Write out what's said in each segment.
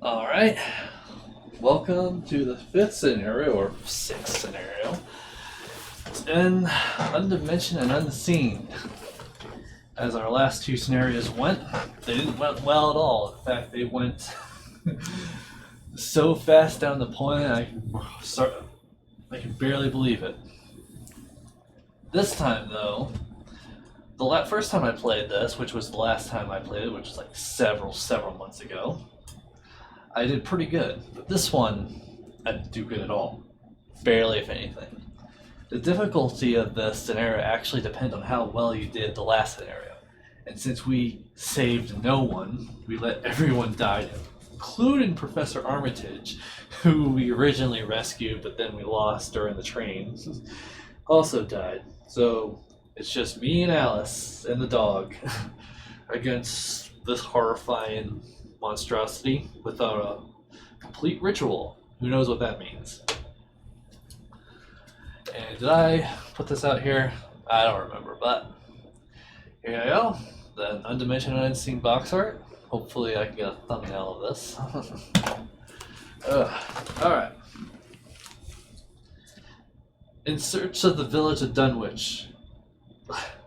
Alright, welcome to the fifth scenario, or sixth scenario. In Undimensioned and Unseen. As our last two scenarios went, they didn't went well at all. In fact, they went so fast down the point I can barely believe it. This time though, the first time I played this, which was the last time I played it, which was like several months ago, I did pretty good. But this one, I didn't do good at all. Barely, if anything. The difficulty of this scenario actually depends on how well you did the last scenario. And since we saved no one, we let everyone die, including Professor Armitage, who we originally rescued, but then we lost during the train, also died. So it's just me and Alice and the dog against this horrifying monstrosity without a complete ritual. Who knows what that means? And did I put this out here? I don't remember, but here I go. The Undimensioned and Unseen box art. Hopefully I can get a thumbnail of this. Alright. In search of the village of Dunwich.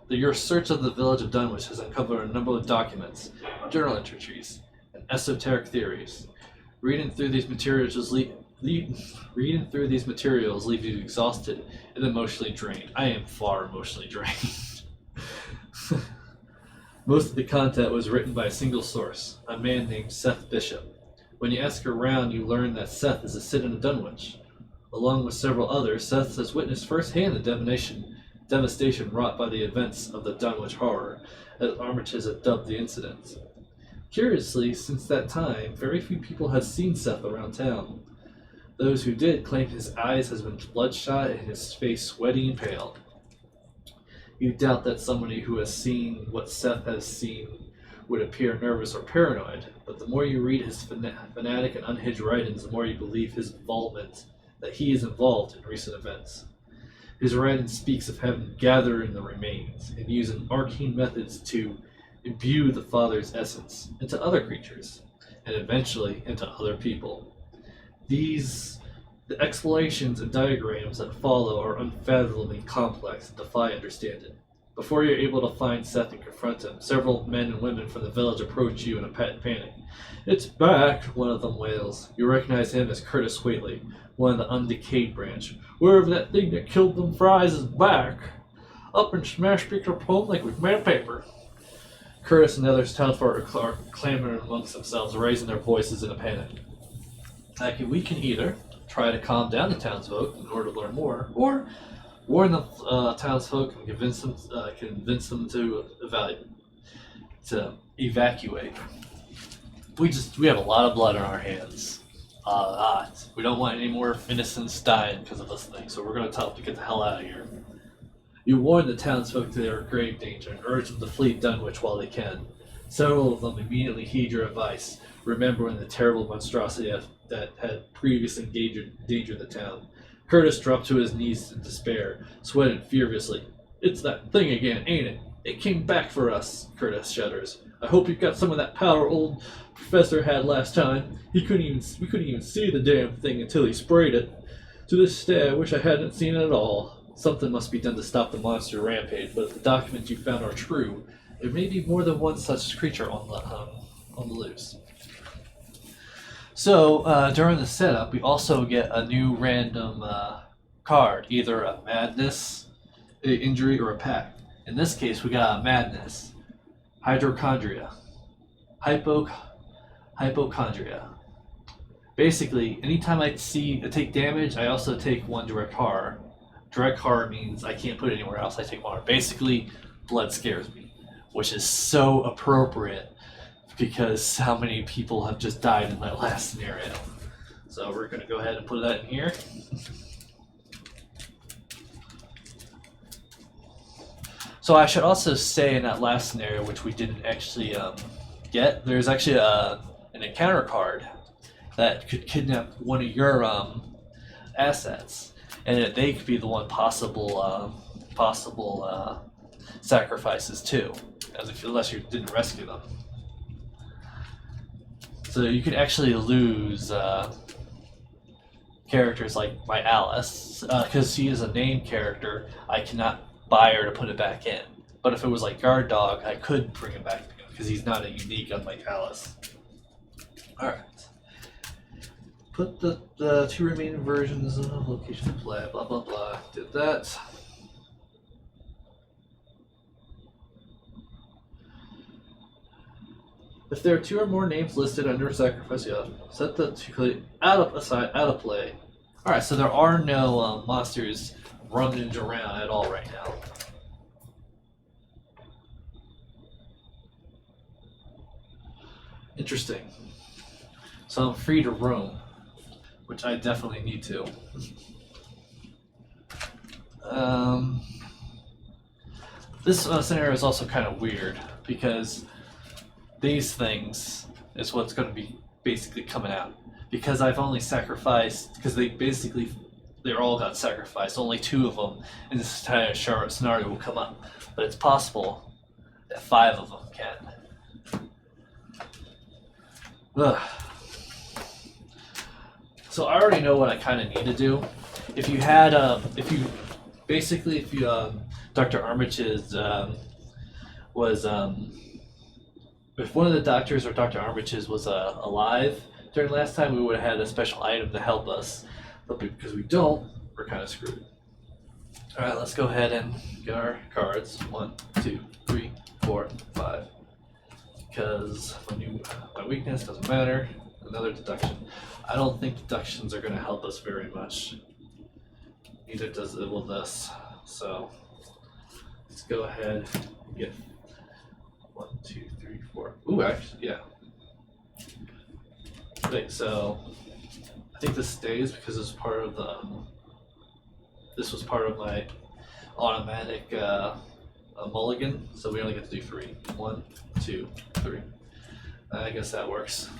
Your search of the village of Dunwich has uncovered a number of documents, journal entries, and esoteric theories. Reading through these materials leave you exhausted and emotionally drained. I am far emotionally drained. Most of the content was written by a single source, a man named Seth Bishop. When you ask around, you learn that Seth is a citizen of Dunwich. Along with several others, Seth has witnessed firsthand the devastation wrought by the events of the Dunwich horror, as Armitage has dubbed the incident. Curiously, since that time, very few people have seen Seth around town. Those who did claim his eyes has been bloodshot and his face sweaty and pale. You doubt that somebody who has seen what Seth has seen would appear nervous or paranoid, but the more you read his fanatic and unhinged writings, the more you believe that he is involved in recent events. His writing speaks of having gathered the remains and using arcane methods to imbue the Father's essence into other creatures, and eventually into other people. The explanations and diagrams that follow are unfathomably complex and defy understanding. Before you're able to find Seth and confront him, several men and women from the village approach you in a panic. "It's back," one of them wails. You recognize him as Curtis Whately, one of the undecayed branch. "Wherever that thing that killed them fries is back. Up and smash picture home like we've made of paper." Curtis and others townsfolk are clamoring amongst themselves, raising their voices in a panic. We can either try to calm down the townsfolk in order to learn more, or warn the townsfolk and convince them to evacuate. We have a lot of blood on our hands. A lot. We don't want any more innocents dying because of this thing, so we're going to tell them to get the hell out of here. You warn the townsfolk they are in grave danger and urge them to flee Dunwich while they can. Several of them immediately heed your advice, remembering the terrible monstrosity that had previously endangered the town. Curtis dropped to his knees in despair, sweating furiously. "It's that thing again, ain't it? It came back for us," Curtis shudders. "I hope you've got some of that power old professor had last time. We couldn't even see the damn thing until he sprayed it. To this day, I wish I hadn't seen it at all. Something must be done to stop the monster rampage, but if the documents you found are true, there may be more than one such creature on the loose." So, during the setup, we also get a new random card, either a madness, an injury, or a pact. In this case, we got a madness, hypochondria. Basically, anytime I take damage, I also take one direct horror. Direct horror means I can't put it anywhere else, I take horror. Basically, blood scares me, which is so appropriate because how many people have just died in my last scenario. So we're going to go ahead and put that in here. So I should also say in that last scenario, which we didn't actually get, there's actually an encounter card that could kidnap one of your assets, and they could be the one possible sacrifices too, unless you didn't rescue them. So you can actually lose characters like my Alice, because she is a named character. I cannot buy her to put it back in. But if it was like Guard Dog, I could bring him back because he's not a unique, unlike Alice. Alright. Put the 2 remaining versions of location of play, blah blah blah. Did that. If there are 2 or more names listed under sacrifice, set the 2 out of play. Alright, so there are no monsters rummaging around at all right now. Interesting. So I'm free to roam, which I definitely need to. This scenario is also kind of weird because these things is what's going to be basically coming out. Because I've only sacrificed, because they all got sacrificed, only 2 of them in this entire scenario will come up. But it's possible that 5 of them can. Ugh. So I already know what I kind of need to do. If you had, Dr. Armitage was, if one of the doctors or Dr. Armitage was alive during last time, we would have had a special item to help us. But because we don't, we're kind of screwed. Alright, let's go ahead and get our cards. 1, 2, 3, 4, 5. Because my weakness doesn't matter. Another deduction. I don't think deductions are going to help us very much. Neither will this. So let's go ahead and get 1, 2, 3, 4. Ooh, actually, yeah. Wait, so I think this stays because it's part of the. This was part of my automatic mulligan, so we only get to do 3. 1, 2, 3. I guess that works.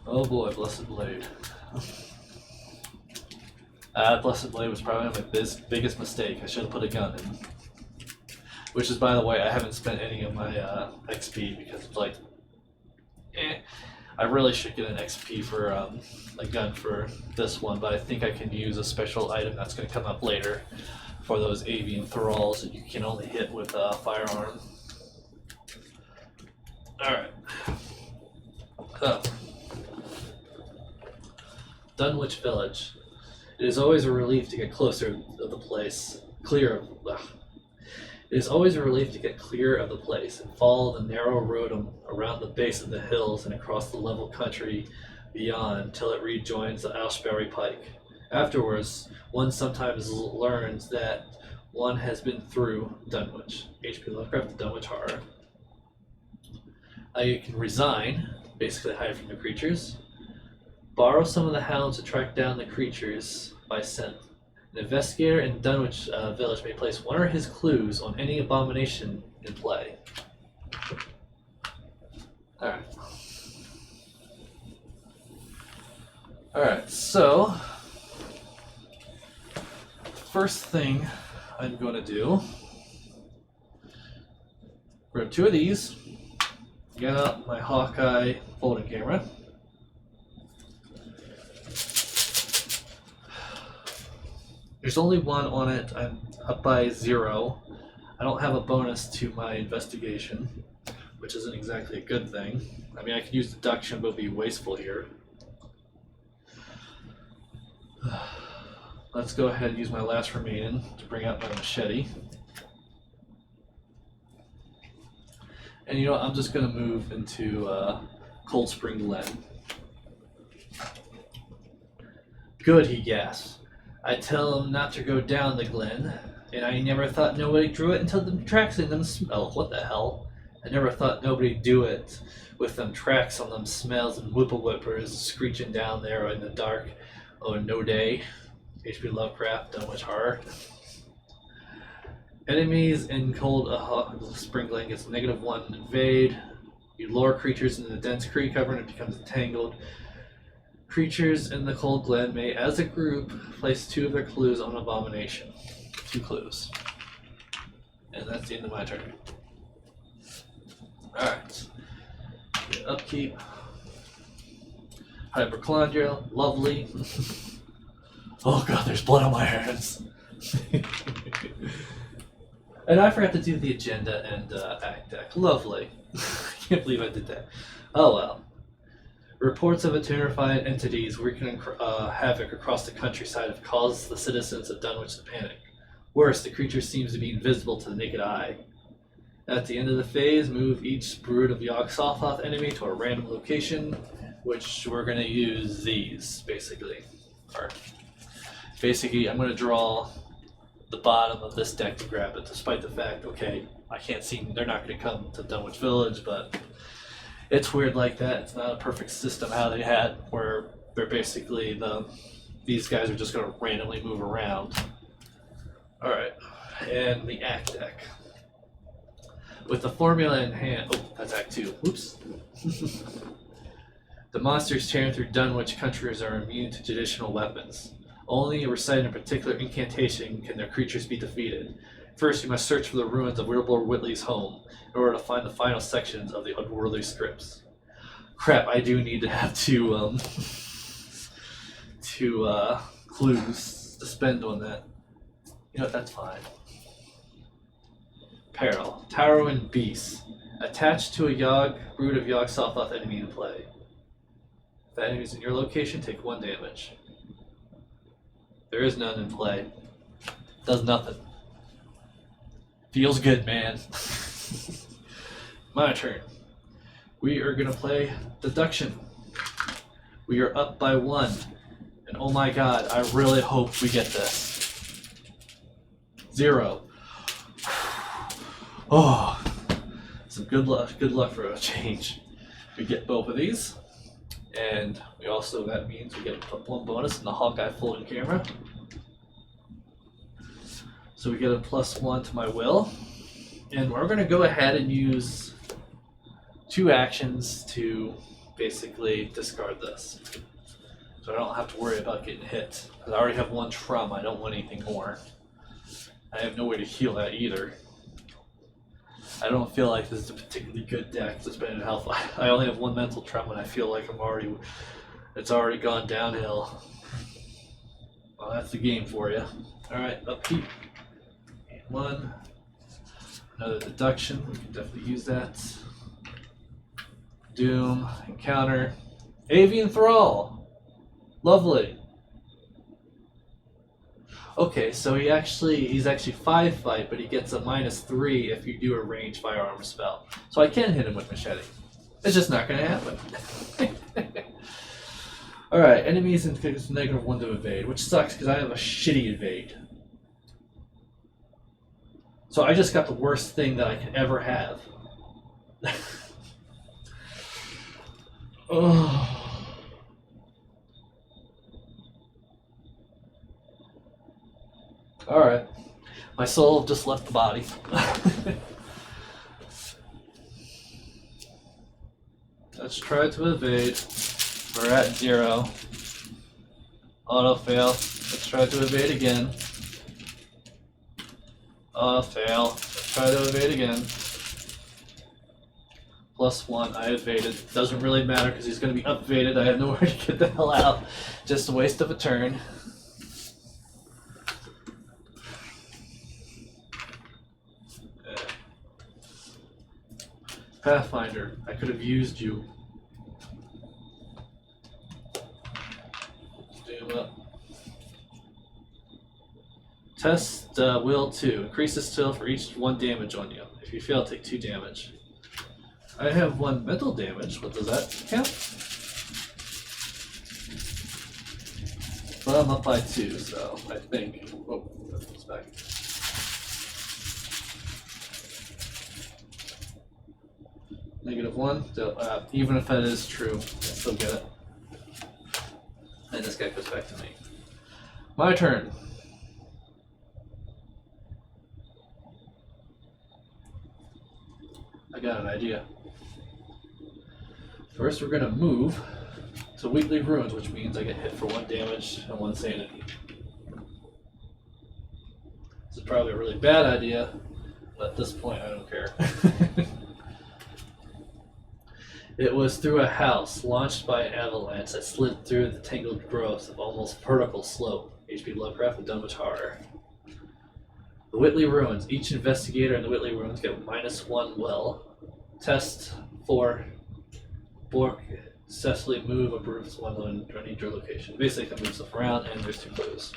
Oh boy, Blessed Blade. Blessed Blade was probably my biggest mistake. I should have put a gun in. Which is, by the way, I haven't spent any of my XP because it's like, I really should get an XP for a gun for this one, but I think I can use a special item that's going to come up later for those Avian Thralls that you can only hit with a firearm. Alright. So, Dunwich Village. It is always a relief to get closer of the place, It is always a relief to get clear of the place and follow the narrow road around the base of the hills and across the level country beyond till it rejoins the Ashbury Pike. Afterwards, one sometimes learns that one has been through Dunwich. H.P. Lovecraft, Dunwich Horror. You can resign, basically hide from the creatures. Borrow some of the hounds to track down the creatures by scent. An investigator in Dunwich Village may place one of his clues on any abomination in play. Alright, so first thing I'm going to do, grab 2 of these, get out my Hawkeye folding camera. There's only 1 on it. I'm up by 0. I don't have a bonus to my investigation, which isn't exactly a good thing. I mean, I could use deduction, but it'll be wasteful here. Let's go ahead and use my last remaining to bring out my machete. And you know what? I'm just going to move into Cold Spring Glen. Good, he gasps. I tell him not to go down the glen, and I never thought nobody drew it until the tracks in them smell. What the hell? I never thought nobody'd do it with them tracks on them smells and whippers screeching down there in the dark. Oh, no day. H.P. Lovecraft, Dunwich Horror. Enemies in Cold Spring Glen gets -1 invade. You lure creatures into the dense tree cover and it becomes a tangled Creatures in the Cold Glen may, as a group, place 2 of their clues on Abomination. 2 clues. And that's the end of my turn. Alright. Upkeep. Hyperchondrial. Lovely. Oh god, there's blood on my hands. And I forgot to do the agenda and act deck. Lovely. I can't believe I did that. Oh well. Reports of terrified entities wreaking havoc across the countryside have caused the citizens of Dunwich to panic. Worse, the creature seems to be invisible to the naked eye. At the end of the phase, move each brood of Yog-Sothoth enemy to a random location, which we're going to use these, basically. Or, basically, I'm going to draw the bottom of this deck to grab it, despite the fact, okay, I can't see, they're not going to come to Dunwich Village, but it's weird like that. It's not a perfect system how they had, where they're basically, these guys are just going to randomly move around. Alright, and the Act deck. With the formula in hand, oh, that's Act 2, whoops. The monsters tearing through Dunwich countries are immune to traditional weapons. Only reciting a particular incantation can their creatures be defeated. First, you must search for the ruins of Wilbur Whitley's home in order to find the final sections of the unworldly scripts. Crap, I do need to have two clues to spend on that. You know what, that's fine. Peril. Towering Beast. Attached to a brood of Yog-Sothoth enemy in play. If the enemy is in your location, take 1 damage. There is none in play. Does nothing. Feels good, man. My turn. We are going to play Deduction. We are up by 1. And oh my god, I really hope we get this. 0. Oh, some good luck for a change. We get both of these, and we also, that means we get 1 bonus in the Hawkeye folding camera. So we get a +1 to my will, and we're going to go ahead and use 2 actions to basically discard this. So I don't have to worry about getting hit, because I already have 1 Trum, I don't want anything more. I have no way to heal that either. I don't feel like this is a particularly good deck to spend in health. I only have 1 mental Trum and I feel like it's already gone downhill. Well, that's the game for you. Alright, upkeep. 1. Another deduction, we can definitely use that. Doom, encounter. Avian Thrall! Lovely. Okay, so he's actually 5 fight, but he gets a -3 if you do a ranged firearm spell. So I can hit him with machete. It's just not going to happen. Alright, enemies and -1 to evade, which sucks because I have a shitty evade. So I just got the worst thing that I can ever have. Oh. Alright. My soul just left the body. Let's try to evade. We're at 0. Auto fail. Let's try to evade again. Auto fail. Let's try to evade again. +1. I evaded. Doesn't really matter because he's going to be upvaded. I have nowhere to get the hell out. Just a waste of a turn. Pathfinder, I could have used you. Doom up. Test will 2. Increase the skill for each 1 damage on you. If you fail, take 2 damage. I have 1 mental damage. What does that count? But I'm up by 2, so I think. Oh, that goes back. -1, so, even if that is true, I still get it. And this guy goes back to me. My turn. I got an idea. First we're going to move to weakly ruins, which means I get hit for 1 damage and 1 sanity. This is probably a really bad idea, but at this point I don't care. It was through a house launched by an avalanche that slid through the tangled growth of almost vertical slope. H.P. Lovecraft with Dunwich Horror. The Whitley Ruins. Each investigator in the Whitley Ruins get -1 will. Test for Bork successfully move a Bruce 1 on each location. Basically, I can move stuff around, and there's 2 clues.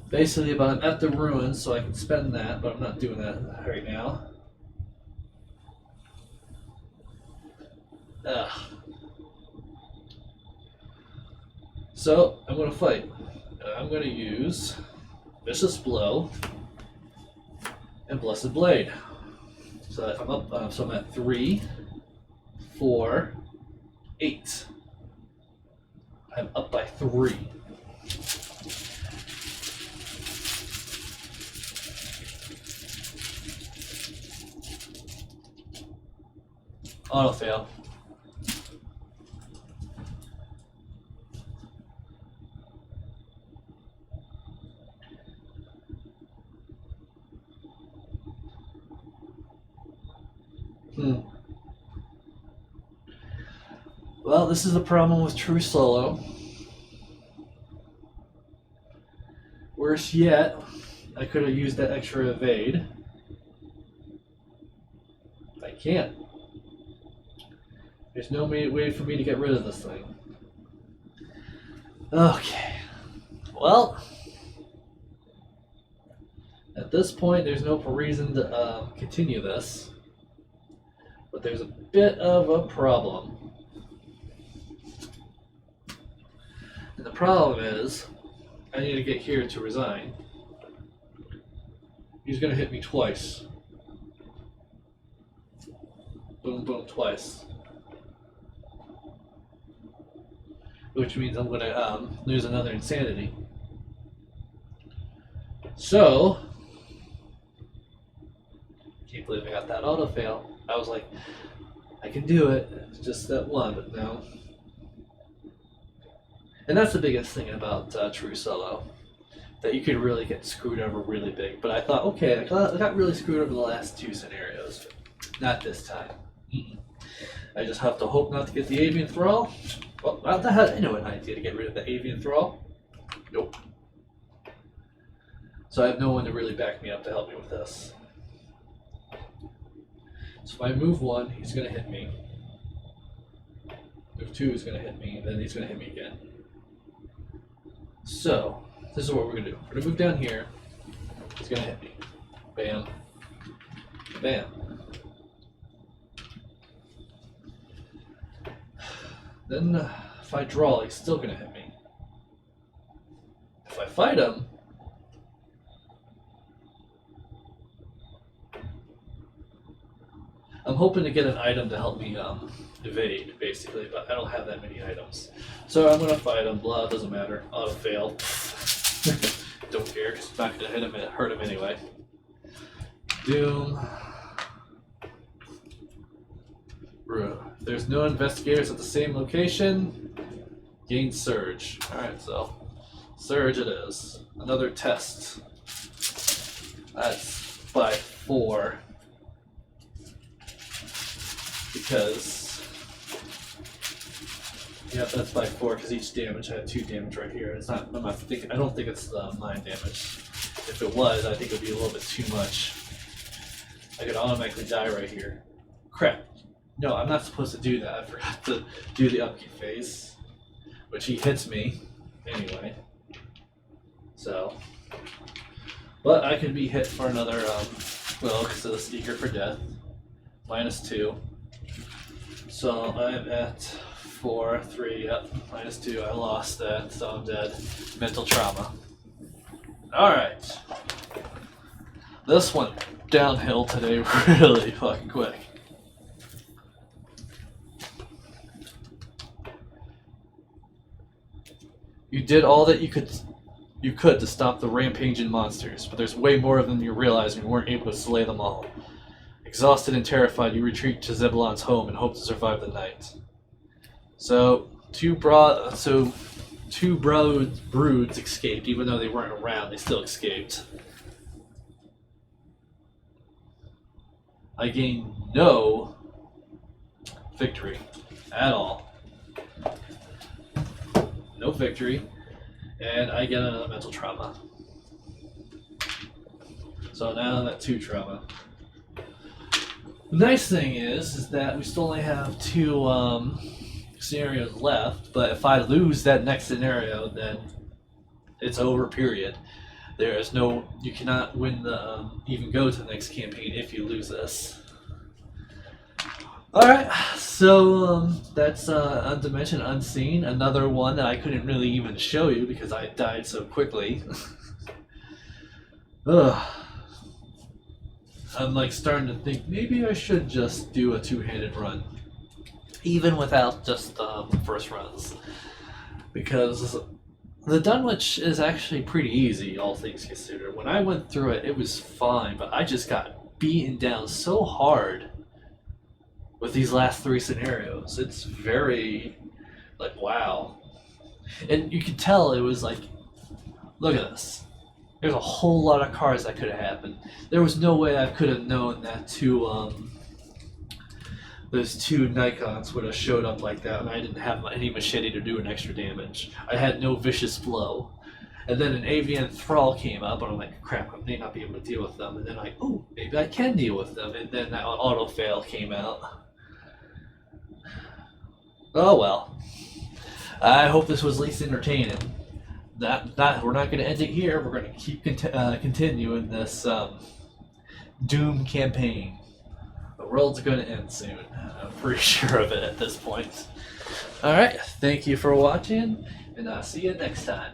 Basically, but I'm at the ruins, so I can spend that, but I'm not doing that right now. So, I'm going to fight. I'm going to use Vicious Blow and Blessed Blade. So if I'm up, so I'm at 3, 4, 8. I'm up by 3. Auto fail. Well, this is the problem with true solo. Worse yet, I could have used that extra evade. I can't. There's no way for me to get rid of this thing. Okay. Well, at this point, there's no reason to continue this. But there's a bit of a problem. And the problem is, I need to get here to resign. He's going to hit me twice. Boom, boom, twice. Which means I'm going to lose another insanity. So, can't believe I got that auto fail. I was like, I can do it. It's just that one, but no. And that's the biggest thing about true solo, that you could really get screwed over really big. But I thought, okay, I got really screwed over the last 2 scenarios. Not this time. I just have to hope not to get the Avian Thrall. Well, I know an idea to get rid of the Avian Thrall. Nope. So I have no one to really back me up to help me with this. So if I move 1, he's going to hit me. Move 2 is going to hit me, and then he's going to hit me again. So, this is what we're going to do. We're going to move down here. He's going to hit me. Bam. Bam. Then, if I draw, he's still going to hit me. If I fight him, I'm hoping to get an item to help me evade, basically, but I don't have that many items. So I'm going to fight him. Blah, doesn't matter. Auto fail. Don't care, because it's not going to hurt him anyway. Doom. There's no investigators at the same location. Gain Surge. Alright, so Surge it is. Another test. That's by 4. Because, yeah, that's by 4. Because each damage I had 2 damage right here. It's not. I don't think it's 9 damage. If it was, I think it would be a little bit too much. I could automatically die right here. Crap. No, I'm not supposed to do that. I forgot to do the upkeep phase, which he hits me anyway. So, but I could be hit for another will because of the Sneaker for Death. -2. So I'm at 4, 3, yep, -2. I lost that, so I'm dead. Mental trauma. Alright. This went downhill today really fucking quick. You did all that you could to stop the rampaging monsters, but there's way more of them than you realize and you weren't able to slay them all. Exhausted and terrified, you retreat to Zebulon's home and hope to survive the night. So, two broods escaped, even though they weren't around. They still escaped. I gained no victory at all. No victory, and I get another mental trauma. So now I'm at 2 trauma. The nice thing is that we still only have 2 scenarios left, but if I lose that next scenario, then it's over, period. There is no, you cannot win the, even go to the next campaign if you lose this. Alright, so that's Undimensioned Unseen, another one that I couldn't really even show you because I died so quickly. Ugh. I'm like starting to think maybe I should just do a 2-handed run, even without just first runs, because the Dunwich is actually pretty easy, all things considered. When I went through it, it was fine, but I just got beaten down so hard with these last 3 scenarios. It's very, like, wow. And you could tell it was like, look at this. There's a whole lot of cards that could have happened. There was no way I could have known that those 2 Nikons would have showed up like that, and I didn't have any machete to do an extra damage. I had no vicious blow. And then an Avian Thrall came up, and I'm like, crap, I may not be able to deal with them. And then like, oh, maybe I can deal with them. And then that auto fail came out. Oh well. I hope this was at least entertaining. We're not going to end it here. We're going to keep continuing this Doom campaign. The world's going to end soon. I'm pretty sure of it at this point. Alright, thank you for watching, and I'll see you next time.